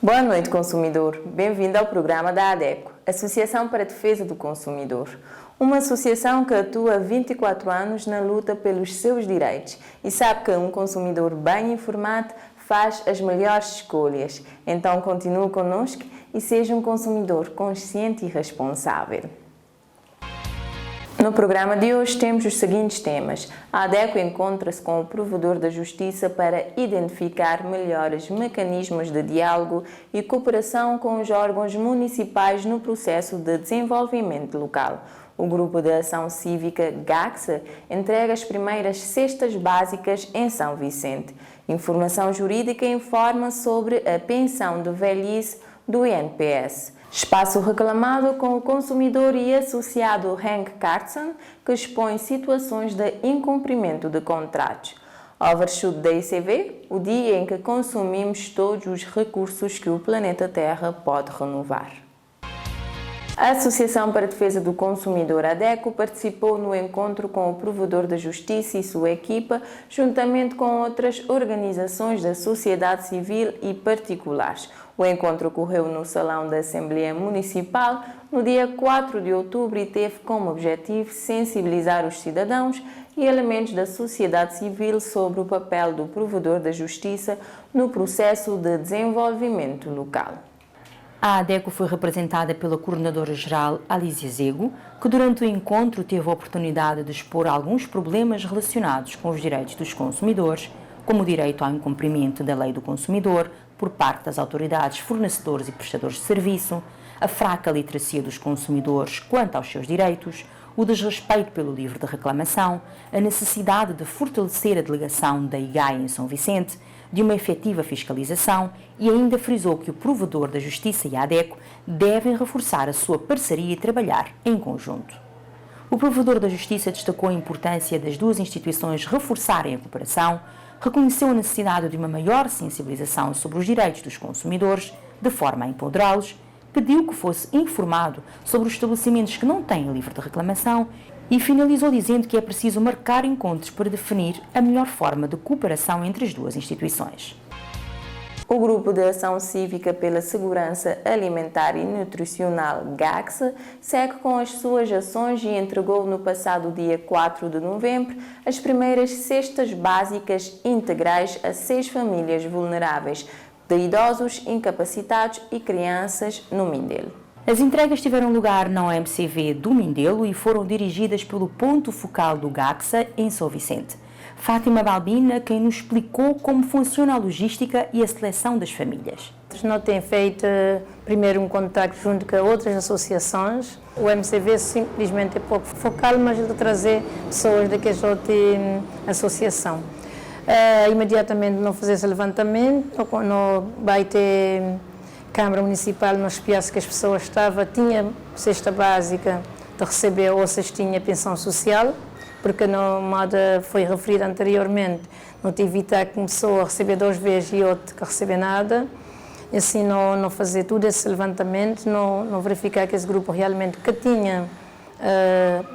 Boa noite, consumidor. Bem-vindo ao programa da ADECO, Associação para a Defesa do Consumidor. Uma associação que atua há 24 anos na luta pelos seus direitos e sabe que um consumidor bem informado faz as melhores escolhas. Então continue conosco e seja um consumidor consciente e responsável. No programa de hoje temos os seguintes temas. A ADECO encontra-se com o Provedor da Justiça para identificar melhores mecanismos de diálogo e cooperação com os órgãos municipais no processo de desenvolvimento local. O Grupo de Ação Cívica GACSA entrega as primeiras cestas básicas em São Vicente. Informação Jurídica informa sobre a pensão de velhice do INPS. Espaço reclamado com o consumidor e associado Henk Carlson, que expõe situações de incumprimento de contratos. Overshoot da ICV, o dia em que consumimos todos os recursos que o planeta Terra pode renovar. A Associação para a Defesa do Consumidor, ADECO, participou no encontro com o Provedor da Justiça e sua equipa, juntamente com outras organizações da sociedade civil e particulares. O encontro ocorreu no Salão da Assembleia Municipal no dia 4 de outubro e teve como objetivo sensibilizar os cidadãos e elementos da sociedade civil sobre o papel do Provedor da Justiça no processo de desenvolvimento local. A ADECO foi representada pela Coordenadora-Geral Alísia Zego, que durante o encontro teve a oportunidade de expor alguns problemas relacionados com os direitos dos consumidores, como o direito ao incumprimento da lei do consumidor por parte das autoridades fornecedores e prestadores de serviço, a fraca literacia dos consumidores quanto aos seus direitos, o desrespeito pelo livro de reclamação, a necessidade de fortalecer a delegação da IGAI em São Vicente, de uma efetiva fiscalização e ainda frisou que o Provedor da Justiça e a ADECO devem reforçar a sua parceria e trabalhar em conjunto. O Provedor da Justiça destacou a importância das duas instituições reforçarem a cooperação, reconheceu a necessidade de uma maior sensibilização sobre os direitos dos consumidores, de forma a empoderá-los, pediu que fosse informado sobre os estabelecimentos que não têm livro de reclamação e finalizou dizendo que é preciso marcar encontros para definir a melhor forma de cooperação entre as duas instituições. O Grupo de Ação Cívica pela Segurança Alimentar e Nutricional GACSA segue com as suas ações e entregou no passado dia 4 de novembro as primeiras cestas básicas integrais a 6 famílias vulneráveis de idosos, incapacitados e crianças no Mindelo. As entregas tiveram lugar na OMCV do Mindelo e foram dirigidas pelo ponto focal do GACSA em São Vicente. Fátima Balbina, quem nos explicou como funciona a logística e a seleção das famílias. Nós temos feito primeiro um contacto junto com outras associações. O MCV simplesmente é pouco focal, mas de trazer pessoas daquela outra associação. Imediatamente não fazer esse levantamento, não vai ter Câmara Municipal, não espiasse que as pessoas estavam, tinha cesta básica de receber ou cestinha pensão social, porque no modo foi referido anteriormente, não te evitar que uma pessoa receber 2 vezes e outra que receber nada, e assim não fazer tudo esse levantamento, não verificar que esse grupo realmente que tinha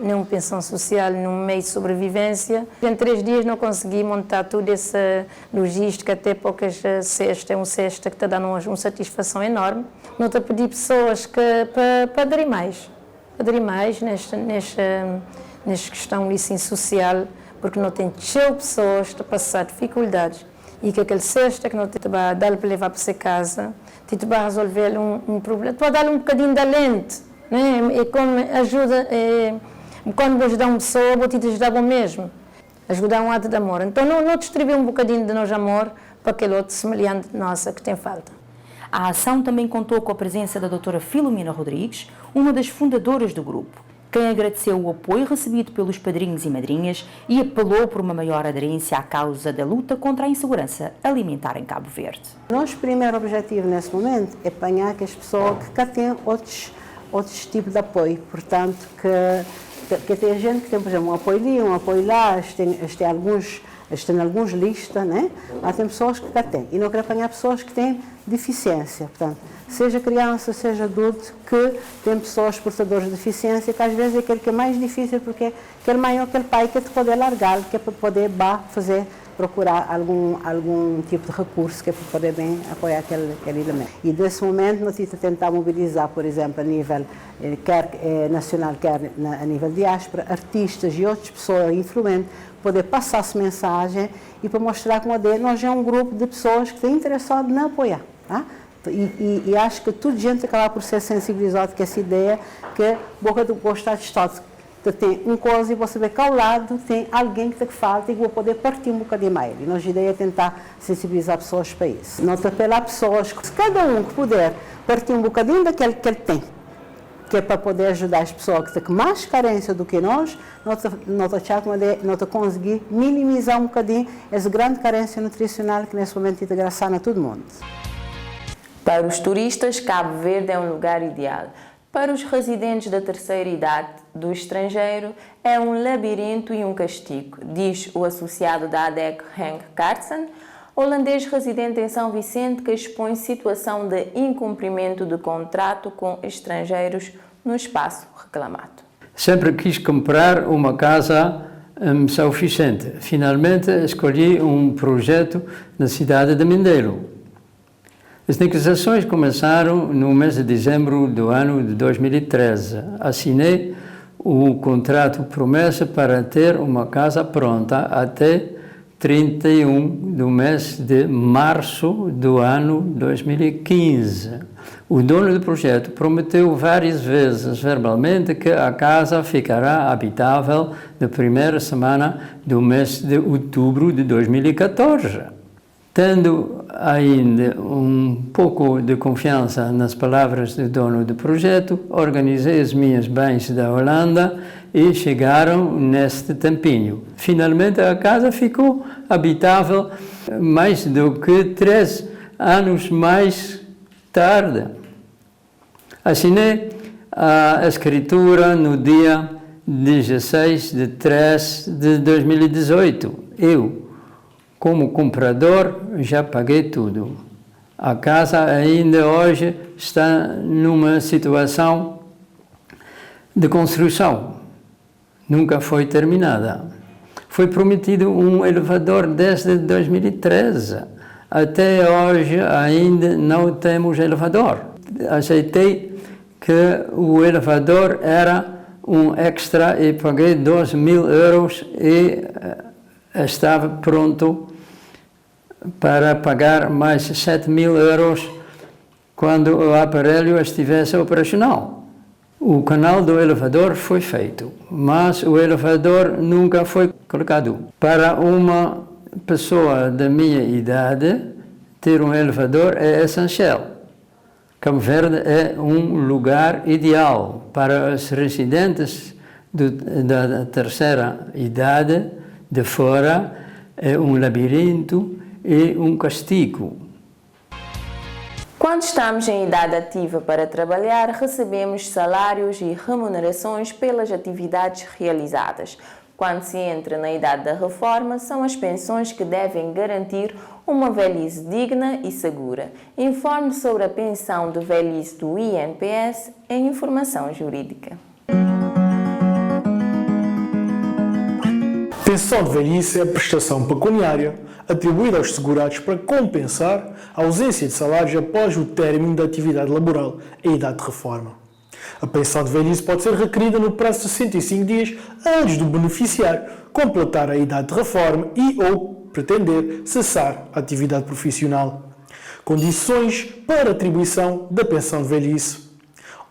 nenhuma pensão social, nenhum meio de sobrevivência. Em 3 dias não consegui montar toda essa logística, até poucas cesta, é um cesta que está dando uma satisfação enorme. Não estou a pedir pessoas para aderir mais nesta questão de licença social, porque não tem cheio de pessoas a passar dificuldades e que aquele cesta que não te vai dar para levar para sua casa, te vai resolver um problema, tu vai dar um bocadinho de alento. E como ajuda, quando vou ajudar uma pessoa, vou te ajudar o mesmo, ajudar um ato de amor. Então não distribuir um bocadinho de nosso amor para aquele outro semelhante nossa que tem falta. A ação também contou com a presença da doutora Filomena Rodrigues, uma das fundadoras do grupo, quem agradeceu o apoio recebido pelos padrinhos e madrinhas e apelou por uma maior aderência à causa da luta contra a insegurança alimentar em Cabo Verde. Nosso primeiro objetivo nesse momento é apanhar que as pessoas que cá têm outros tipos de apoio, portanto, que tem gente que tem, por exemplo, um apoio ali, um apoio lá, tem alguns listas, né? Mas tem pessoas que cá têm, e não quero apanhar pessoas que têm deficiência, portanto, seja criança, seja adulto, que tem pessoas portadoras de deficiência, que às vezes é aquele que é mais difícil, porque aquele mãe ou aquele pai que te poder largar, que é para poder fazer procurar algum tipo de recurso que é para poder bem apoiar aquele elemento. E nesse momento nós estamos a tentar mobilizar, por exemplo, a nível quer nacional, quer a nível diáspora, artistas e outras pessoas influentes, poder passar essa mensagem e para mostrar como nós é um grupo de pessoas que estão interessadas em apoiar. Tá? E acho que toda gente acaba por ser sensibilizada com essa ideia que boca do Estado de Estado tem uma coisa e você vê que ao lado tem alguém que falta e que vai poder partir um bocadinho mais. E nossa ideia é tentar sensibilizar pessoas para isso. Nós apelar pessoas, que cada um que puder partir um bocadinho daquele que ele tem, que é para poder ajudar as pessoas que têm mais carência do que nós conseguir minimizar um bocadinho essa grande carência nutricional que nesse momento está engraçando a todo mundo. Para os turistas, Cabo Verde é um lugar ideal. Para os residentes da terceira idade do estrangeiro, é um labirinto e um castigo, diz o associado da ADEC, Henk Carlsen, holandês residente em São Vicente, que expõe situação de incumprimento de contrato com estrangeiros no espaço reclamado. Sempre quis comprar uma casa em São Vicente. Finalmente escolhi um projeto na cidade de Mindelo. As negociações começaram no mês de dezembro do ano de 2013. Assinei o contrato promessa para ter uma casa pronta até 31 do mês de março do ano 2015. O dono do projeto prometeu várias vezes verbalmente que a casa ficará habitável na primeira semana do mês de outubro de 2014. Tendo ainda um pouco de confiança nas palavras do dono do projeto, organizei as minhas bens da Holanda e chegaram neste tempinho. Finalmente a casa ficou habitável mais do que 3 anos mais tarde. Assinei a escritura no dia 16 de 3 de 2018. Eu, como comprador, já paguei tudo. A casa ainda hoje está numa situação de construção. Nunca foi terminada. Foi prometido um elevador desde 2013. Até hoje ainda não temos elevador. Aceitei que o elevador era um extra e paguei 12.000 euros e estava pronto para pagar mais 7.000 euros quando o aparelho estivesse operacional. O canal do elevador foi feito, mas o elevador nunca foi colocado. Para uma pessoa da minha idade, ter um elevador é essencial. Cabo Verde é um lugar ideal para os residentes da terceira idade. De fora é um labirinto e um castigo. Quando estamos em idade ativa para trabalhar, recebemos salários e remunerações pelas atividades realizadas. Quando se entra na idade da reforma, são as pensões que devem garantir uma velhice digna e segura. Informe sobre a pensão de velhice do INPS em Informação Jurídica. Pensão de velhice é a prestação pecuniária atribuída aos segurados para compensar a ausência de salários após o término da atividade laboral em idade de reforma. A pensão de velhice pode ser requerida no prazo de 65 dias antes do beneficiário completar a idade de reforma e ou pretender cessar a atividade profissional. Condições para atribuição da pensão de velhice: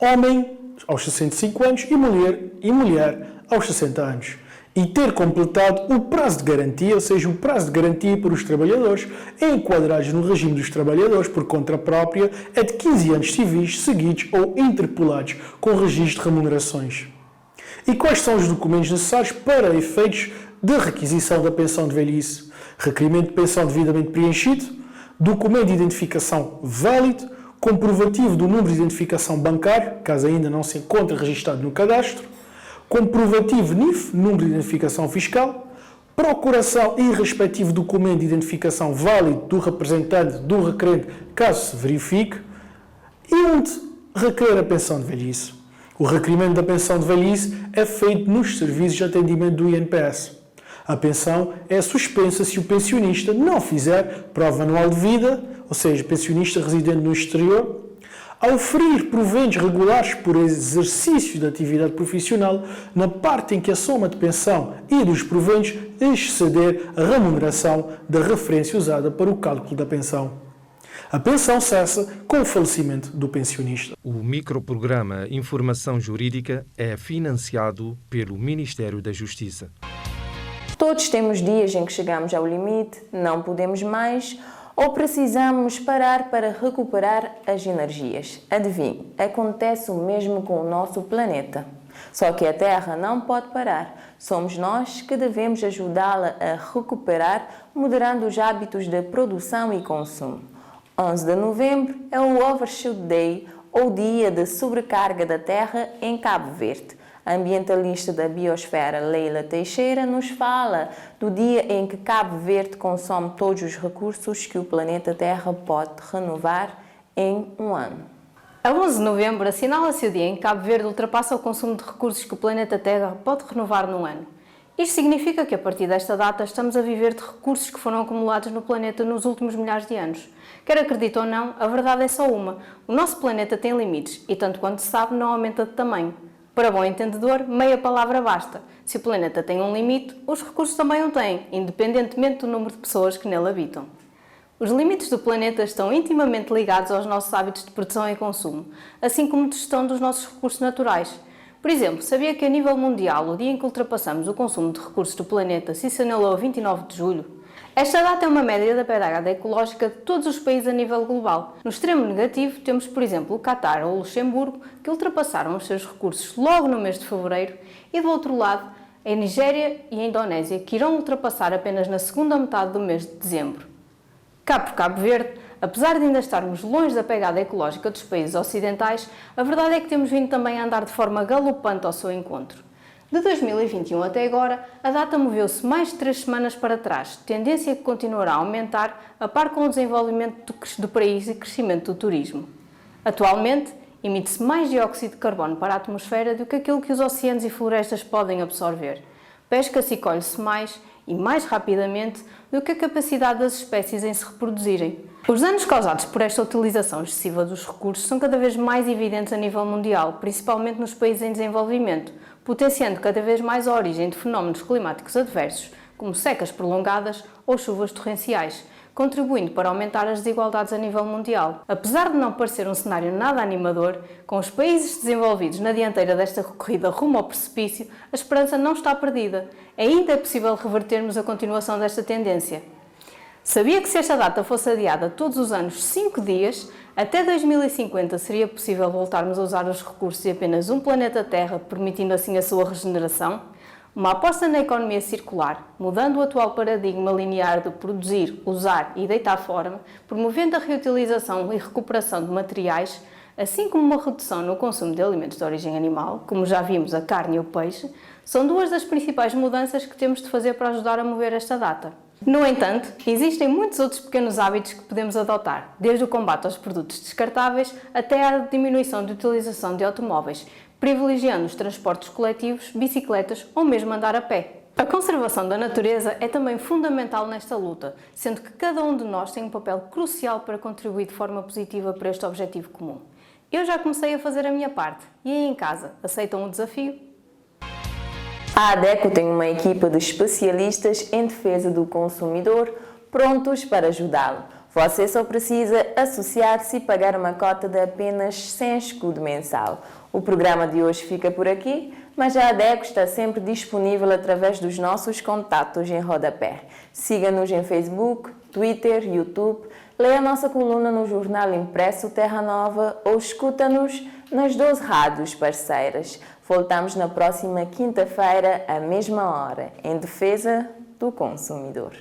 homem aos 65 anos e mulher aos 60 anos. E ter completado o prazo de garantia, ou seja, o prazo de garantia para os trabalhadores enquadrados no regime dos trabalhadores por conta própria é de 15 anos civis seguidos ou interpolados com registro de remunerações. E quais são os documentos necessários para efeitos de requisição da pensão de velhice? Requerimento de pensão devidamente preenchido, documento de identificação válido, comprovativo do número de identificação bancário, caso ainda não se encontre registado no cadastro, comprovativo NIF, número de identificação fiscal, procuração e respectivo documento de identificação válido do representante do requerente, caso se verifique, e onde requer a pensão de velhice. O requerimento da pensão de velhice é feito nos serviços de atendimento do INPS. A pensão é suspensa se o pensionista não fizer prova anual de vida, ou seja, pensionista residente no exterior, a oferir proventos regulares por exercício de atividade profissional na parte em que a soma de pensão e dos proventos exceder a remuneração da referência usada para o cálculo da pensão. A pensão cessa com o falecimento do pensionista. O microprograma Informação Jurídica é financiado pelo Ministério da Justiça. Todos temos dias em que chegamos ao limite, não podemos mais ou precisamos parar para recuperar as energias. Adivinhe, acontece o mesmo com o nosso planeta. Só que a Terra não pode parar. Somos nós que devemos ajudá-la a recuperar, moderando os hábitos de produção e consumo. 11 de novembro é o Overshoot Day, ou Dia de Sobrecarga da Terra, em Cabo Verde. A ambientalista da biosfera Leila Teixeira nos fala do dia em que Cabo Verde consome todos os recursos que o planeta Terra pode renovar em um ano. A 11 de novembro assinala-se o dia em que Cabo Verde ultrapassa o consumo de recursos que o planeta Terra pode renovar num ano. Isto significa que a partir desta data estamos a viver de recursos que foram acumulados no planeta nos últimos milhares de anos. Quer acredite ou não, a verdade é só uma. O nosso planeta tem limites e, tanto quanto se sabe, não aumenta de tamanho. Para bom entendedor, meia palavra basta. Se o planeta tem um limite, os recursos também o têm, independentemente do número de pessoas que nele habitam. Os limites do planeta estão intimamente ligados aos nossos hábitos de produção e consumo, assim como de gestão dos nossos recursos naturais. Por exemplo, sabia que a nível mundial, o dia em que ultrapassamos o consumo de recursos do planeta se assinalou a 29 de julho? Esta data é uma média da pegada ecológica de todos os países a nível global. No extremo negativo, temos, por exemplo, o Catar ou o Luxemburgo, que ultrapassaram os seus recursos logo no mês de fevereiro, e do outro lado, a Nigéria e a Indonésia, que irão ultrapassar apenas na segunda metade do mês de dezembro. Cá por Cabo Verde, apesar de ainda estarmos longe da pegada ecológica dos países ocidentais, a verdade é que temos vindo também a andar de forma galopante ao seu encontro. De 2021 até agora, a data moveu-se mais de 3 semanas para trás, tendência que continuará a aumentar a par com o desenvolvimento do país e crescimento do turismo. Atualmente, emite-se mais dióxido de carbono para a atmosfera do que aquilo que os oceanos e florestas podem absorver. Pesca-se e colhe-se mais e mais rapidamente do que a capacidade das espécies em se reproduzirem. Os danos causados por esta utilização excessiva dos recursos são cada vez mais evidentes a nível mundial, principalmente nos países em desenvolvimento, potenciando cada vez mais a origem de fenómenos climáticos adversos, como secas prolongadas ou chuvas torrenciais, contribuindo para aumentar as desigualdades a nível mundial. Apesar de não parecer um cenário nada animador, com os países desenvolvidos na dianteira desta corrida rumo ao precipício, a esperança não está perdida. Ainda é possível revertermos a continuação desta tendência. Sabia que se esta data fosse adiada todos os anos 5 dias, até 2050 seria possível voltarmos a usar os recursos de apenas um planeta Terra, permitindo assim a sua regeneração? Uma aposta na economia circular, mudando o atual paradigma linear de produzir, usar e deitar fora, promovendo a reutilização e recuperação de materiais, assim como uma redução no consumo de alimentos de origem animal, como já vimos a carne e o peixe, são duas das principais mudanças que temos de fazer para ajudar a mover esta data. No entanto, existem muitos outros pequenos hábitos que podemos adotar, desde o combate aos produtos descartáveis até à diminuição de utilização de automóveis, privilegiando os transportes coletivos, bicicletas ou mesmo andar a pé. A conservação da natureza é também fundamental nesta luta, sendo que cada um de nós tem um papel crucial para contribuir de forma positiva para este objetivo comum. Eu já comecei a fazer a minha parte, e aí em casa, aceitam o desafio? A ADECO tem uma equipa de especialistas em defesa do consumidor prontos para ajudá-lo. Você só precisa associar-se e pagar uma cota de apenas 100 escudo mensal. O programa de hoje fica por aqui, mas a ADECO está sempre disponível através dos nossos contatos em rodapé. Siga-nos em Facebook, Twitter, YouTube, leia a nossa coluna no jornal impresso Terra Nova ou escuta-nos nas 12 rádios parceiras. Voltamos na próxima quinta-feira, à mesma hora, em defesa do consumidor.